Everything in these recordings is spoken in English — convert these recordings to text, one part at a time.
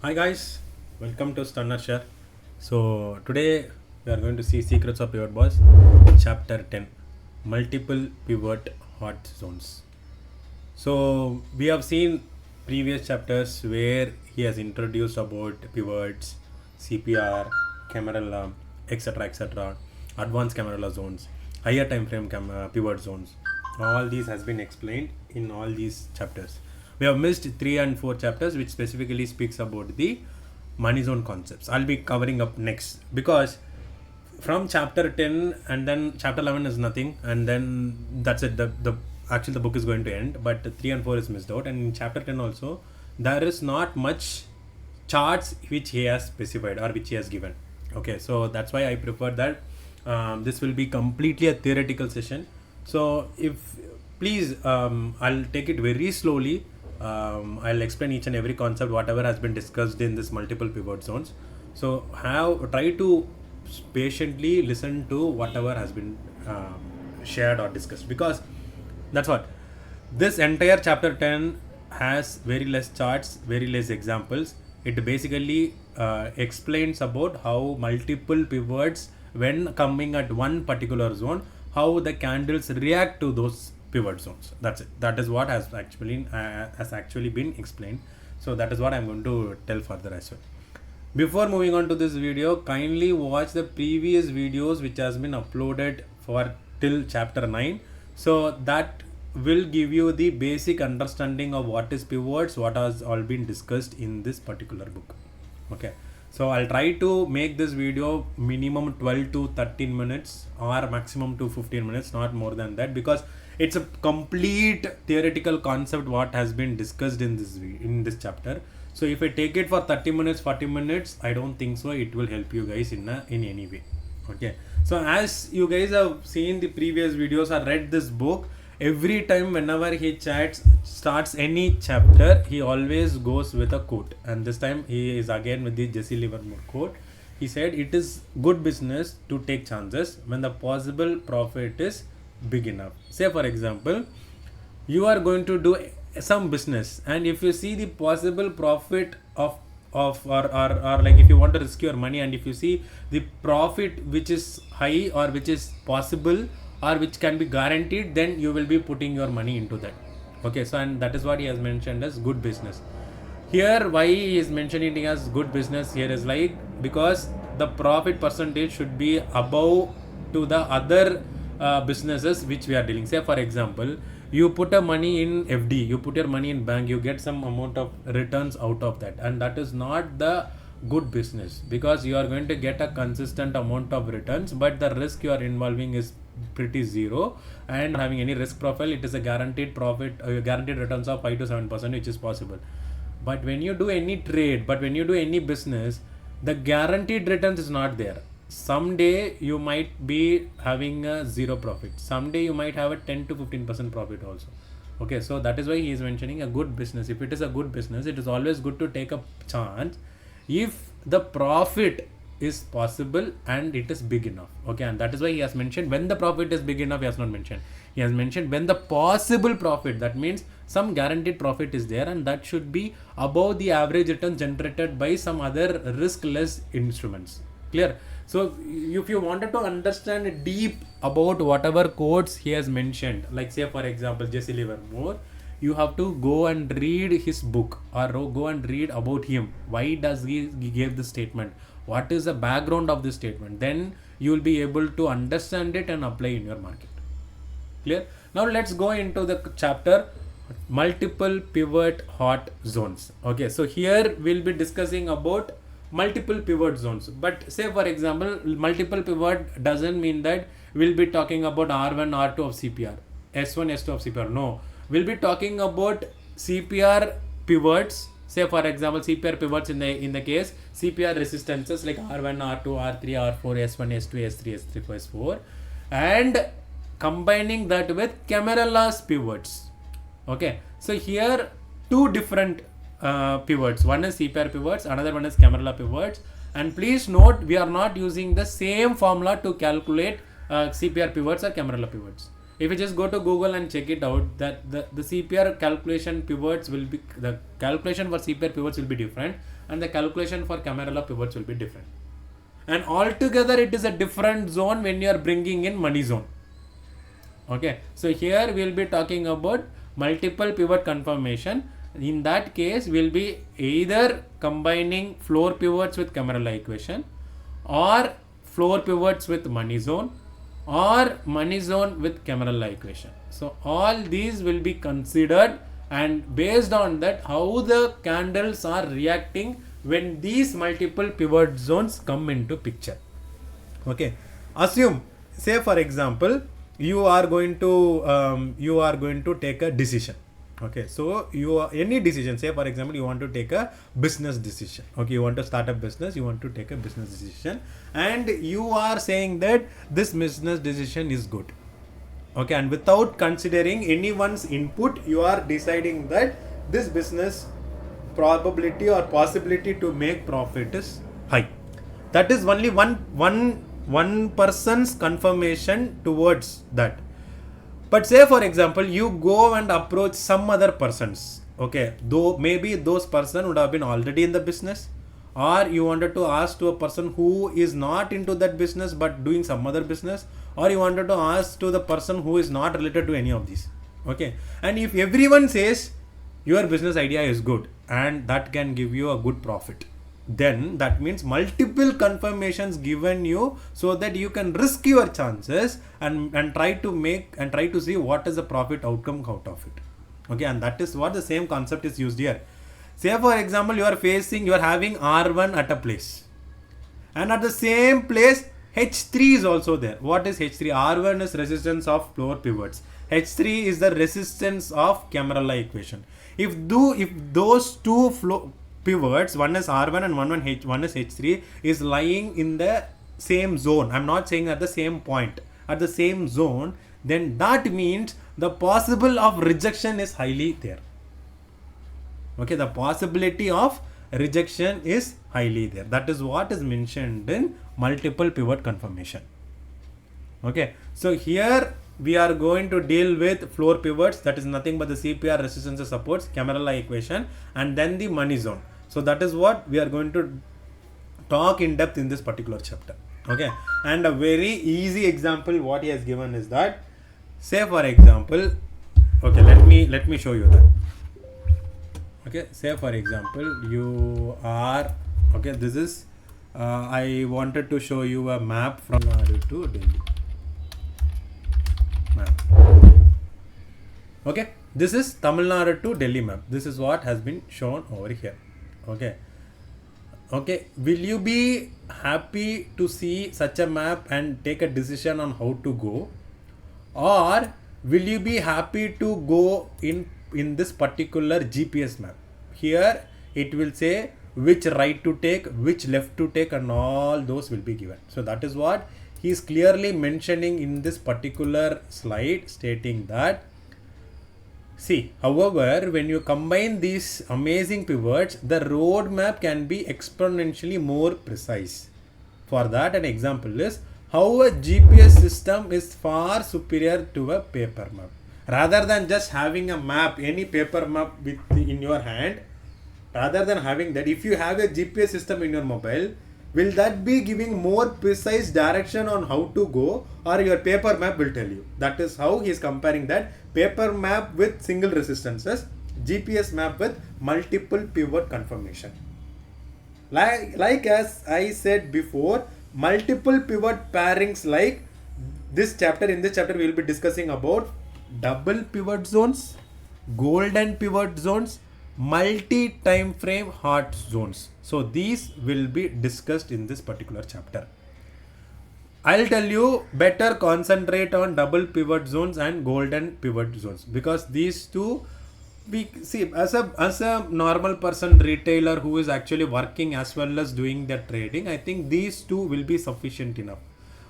Hi guys, welcome to StunnerShare. So today we are going to see Secrets of Pivotboss, Chapter 10, Multiple Pivot Hot Zones. So we have seen previous chapters where he has introduced about pivots, CPR, Camarilla, etc., advanced Camarilla zones, higher time frame pivot zones. All these has been explained in all these chapters. We have missed 3 and 4 chapters which specifically speaks about the money zone concepts. I'll be covering up next because from chapter 10 and then chapter 11 is nothing, and then that's it. The actually the book is going to end, but 3 and 4 is missed out, and in chapter 10 also there is not much charts which he has specified or which he has given. Okay, so that's why I prefer that this will be completely a theoretical session. So if please I'll take it very slowly. I'll explain each and every concept whatever has been discussed in this multiple pivot zones. So try to patiently listen to whatever has been shared or discussed, because that's what this entire chapter 10 has. Very less charts, very less examples. It basically explains about how multiple pivots, when coming at one particular zone, how the candles react to those pivot zones. That's it. That is what has actually been explained. So that is what I'm going to tell further as well. Before moving on to this video, kindly watch the previous videos which has been uploaded for till chapter 9. So that will give you the basic understanding of what is pivots, what has all been discussed in this particular book. Okay, so I'll try to make this video minimum 12 to 13 minutes or maximum to 15 minutes, not more than that, because it's a complete theoretical concept what has been discussed in this chapter. So if I take it for 30 minutes, 40 minutes, I don't think so it will help you guys in any way. Okay, so as you guys have seen the previous videos or read this book, every time whenever he starts any chapter, he always goes with a quote, and this time he is again with the Jesse Livermore quote. He said, "It is good business to take chances when the possible profit is big enough." Say for example, you are going to do some business, and if you see the possible profit of or like if you want to risk your money, and if you see the profit which is high or which is possible or which can be guaranteed, then you will be putting your money into that. Okay, so and that is what he has mentioned as good business. Here why he is mentioning it as good business here is like because the profit percentage should be above to the other businesses which we are dealing. Say for example, you put a money in FD, you put your money in bank, you get some amount of returns out of that, and that is not the good business, because you are going to get a consistent amount of returns, but the risk you are involving is pretty zero, and having any risk profile, it is a guaranteed profit, guaranteed returns of 5 to 7%, which is possible. But when you do any trade, but when you do any business, the guaranteed returns is not there. Someday you might be having a zero profit, someday you might have a 10 to 15% profit also. Okay, so that is why he is mentioning a good business. If it is a good business, it is always good to take a chance if the profit is possible and it is big enough. Okay, and that is why he has mentioned when the profit is big enough. He has not mentioned, he has mentioned when the possible profit, that means some guaranteed profit is there, and that should be above the average return generated by some other risk-less instruments. Clear? So if you wanted to understand deep about whatever quotes he has mentioned, like say for example Jesse Livermore, you have to go and read his book or go and read about him. Why does he give this statement? What is the background of this statement? Then you will be able to understand it and apply in your market. Clear? Now let's go into the chapter multiple pivot hot zones. Okay, so here we'll be discussing about multiple pivot zones. But say for example, multiple pivot doesn't mean that we'll be talking about R1, R2 of CPR, S1, S2 of CPR. No, we'll be talking about CPR pivots. Say for example, CPR pivots in the case CPR resistances like R1, R2, R3, R4, S1, S2, S3, S3, S4, and combining that with Camarilla's pivots. Okay, so here two different pivots. One is CPR pivots, another one is Camarilla pivots. And please note, we are not using the same formula to calculate CPR pivots or Camarilla pivots. If you just go to Google and check it out, that the CPR calculation pivots will be, the calculation for CPR pivots will be different, and the calculation for Camarilla pivots will be different. And altogether it is a different zone when you are bringing in money zone. Okay, so here we will be talking about multiple pivot confirmation. In that case, we'll be either combining floor pivots with Camarilla equation, or floor pivots with money zone, or money zone with Camarilla equation. So all these will be considered, and based on that, how the candles are reacting when these multiple pivot zones come into picture. Okay, assume, say for example, you are going to take a decision. Okay, so any decision, say for example, you want to take a business decision. Okay, you want to start a business, you want to take a business decision, and you are saying that this business decision is good. Okay, and without considering anyone's input, you are deciding that this business probability or possibility to make profit is high. That is only one person's confirmation towards that. But say for example, you go and approach some other persons. Okay, though maybe those person would have been already in the business, or you wanted to ask to a person who is not into that business but doing some other business, or you wanted to ask to the person who is not related to any of these. Okay, and if everyone says your business idea is good and that can give you a good profit, then that means multiple confirmations given you so that you can risk your chances and try to see what is the profit outcome out of it. Okay, and that is what the same concept is used here. Say for example, you are having R1 at a place, and at the same place H3 is also there. What is H3? R1 is resistance of floor pivots. H3 is the resistance of Camarilla equation. If those two pivots, one is R1 and one is H3, is lying in the same zone, I'm not saying at the same point, at the same zone, then that means the possible of rejection is highly there. Okay, the possibility of rejection is highly there. That is what is mentioned in multiple pivot confirmation. Okay, so here we are going to deal with floor pivots, that is nothing but the CPR resistance supports, Camarilla equation, and then the money zone. So that is what we are going to talk in depth in this particular chapter. Okay, and a very easy example what he has given is that, say for example, okay, let me show you that. Okay, say for example, you are, okay, this is I wanted to show you a map from Tamil Nadu to Delhi. Map. Okay, this is Tamil Nadu to Delhi map. This is what has been shown over here. Okay, will you be happy to see such a map and take a decision on how to go, or will you be happy to go in this particular GPS map? Here it will say which right to take, which left to take, and all those will be given. So that is what he is clearly mentioning in this particular slide, stating that, see, however, when you combine these amazing pivots, the roadmap can be exponentially more precise. For that, an example is how a GPS system is far superior to a paper map. Rather than just having a map, any paper map in your hand, rather than having that, if you have a GPS system in your mobile, will that be giving more precise direction on how to go, or your paper map will tell you? That is how he is comparing that paper map with single resistances, GPS map with multiple pivot confirmation. Like as I said before, multiple pivot pairings, like this chapter, in this chapter we will be discussing about double pivot zones, golden pivot zones, multi-time frame hot zones. So these will be discussed in this particular chapter. I'll tell you, better concentrate on double pivot zones and golden pivot zones, because these two, we see, as a normal person, retailer who is actually working as well as doing the trading, I think these two will be sufficient enough.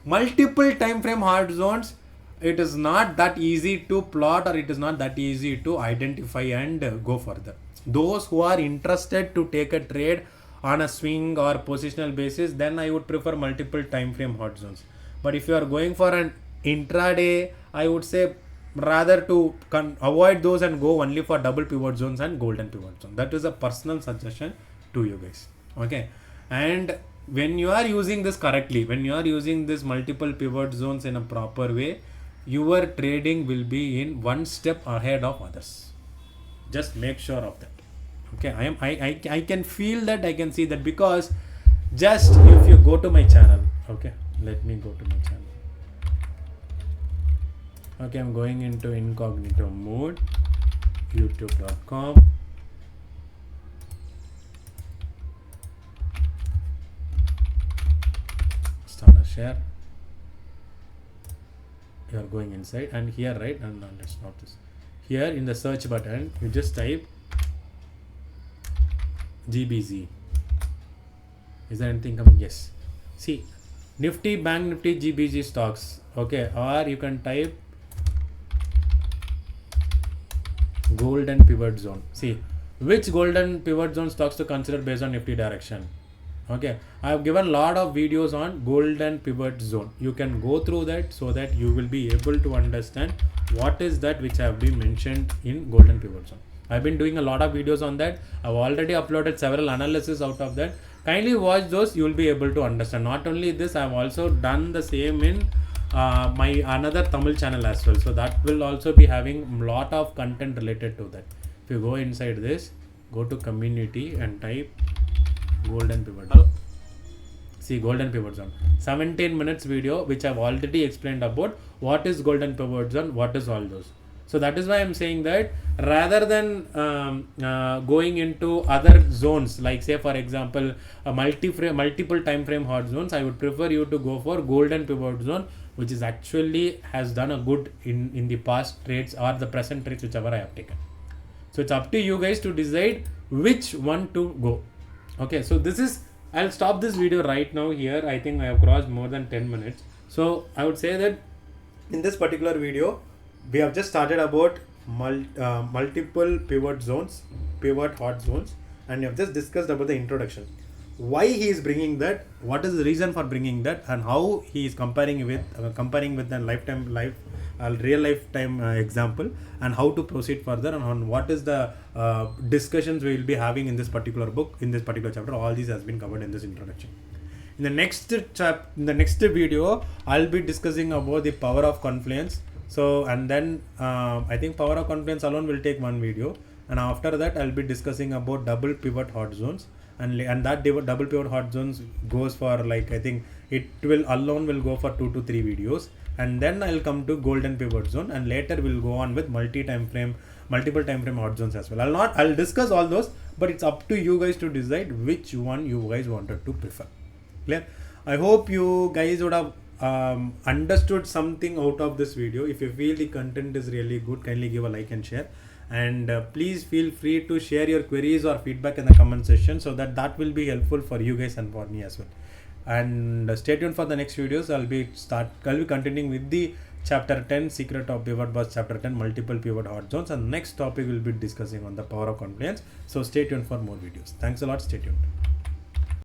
Multiple time frame hard zones, it is not that easy to plot, or it is not that easy to identify and go further. Those who are interested to take a trade on a swing or positional basis, then I would prefer multiple time frame hot zones. But if you are going for an intraday I would say rather to avoid those and go only for double pivot zones and golden pivot zone. That is a personal suggestion to you guys. Okay, and when you are using this correctly, when you are using this multiple pivot zones in a proper way, your trading will be in one step ahead of others. Just make sure of that. Okay, I can feel that, I can see that, because just if you go to my channel, okay, let me go to my channel. Okay, I'm going into incognito mode, youtube.com. StunnerShare. You are going inside, and here, right, and let's not this. Here in the search button, you just type GBZ. Is there anything coming? Yes. See, Nifty, Banknifty, GBZ stocks. Okay, or you can type golden pivot zone. See, which golden pivot zone stocks to consider based on Nifty direction. Okay, I have given a lot of videos on golden pivot zone. You can go through that so that you will be able to understand what is that which have been mentioned in golden pivot zone. I've been doing a lot of videos on that. I've already uploaded several analysis out of that. Kindly watch those, you will be able to understand. Not only this, I've also done the same in my another Tamil channel as well. So that will also be having a lot of content related to that. If you go inside this, go to community and type golden pivot zone. See, golden pivot zone. 17 minutes video which I've already explained about what is golden pivot zone, what is all those. So that is why I'm saying that rather than going into other zones, like say for example multiple time frame hot zones, I would prefer you to go for golden pivot zone, which is actually has done a good in the past trades or the present trades whichever I have taken. So it's up to you guys to decide which one to go. Okay, so this is, I'll stop this video right now here. I think I have crossed more than 10 minutes. So I would say that in this particular video, we have just started about multiple pivot zones, pivot hot zones, and we have just discussed about the introduction. Why he is bringing that, what is the reason for bringing that, and how he is comparing with the real lifetime example, and how to proceed further, and on what is the discussions we will be having in this particular book, in this particular chapter. All these has been covered in this introduction. In the next video, I'll be discussing about the power of confluence. So, and then I think power of confluence alone will take one video, and after that I'll be discussing about double pivot hot zones, and that double pivot hot zones goes for, like, I think it will alone will go for 2 to 3 videos, and then I'll come to golden pivot zone, and later we'll go on with multiple time frame hot zones as well. I'll discuss all those, but it's up to you guys to decide which one you guys wanted to prefer. Clear? I hope you guys would have understood something out of this video. If you feel the content is really good, kindly give a like and share, and please feel free to share your queries or feedback in the comment section, so that will be helpful for you guys and for me as well. And stay tuned for the next videos. I'll be continuing with the chapter 10, secret of pivot boss, chapter 10, multiple pivot hot zones, and next topic we'll be discussing on the power of confluence. So stay tuned for more videos. Thanks a lot. Stay tuned.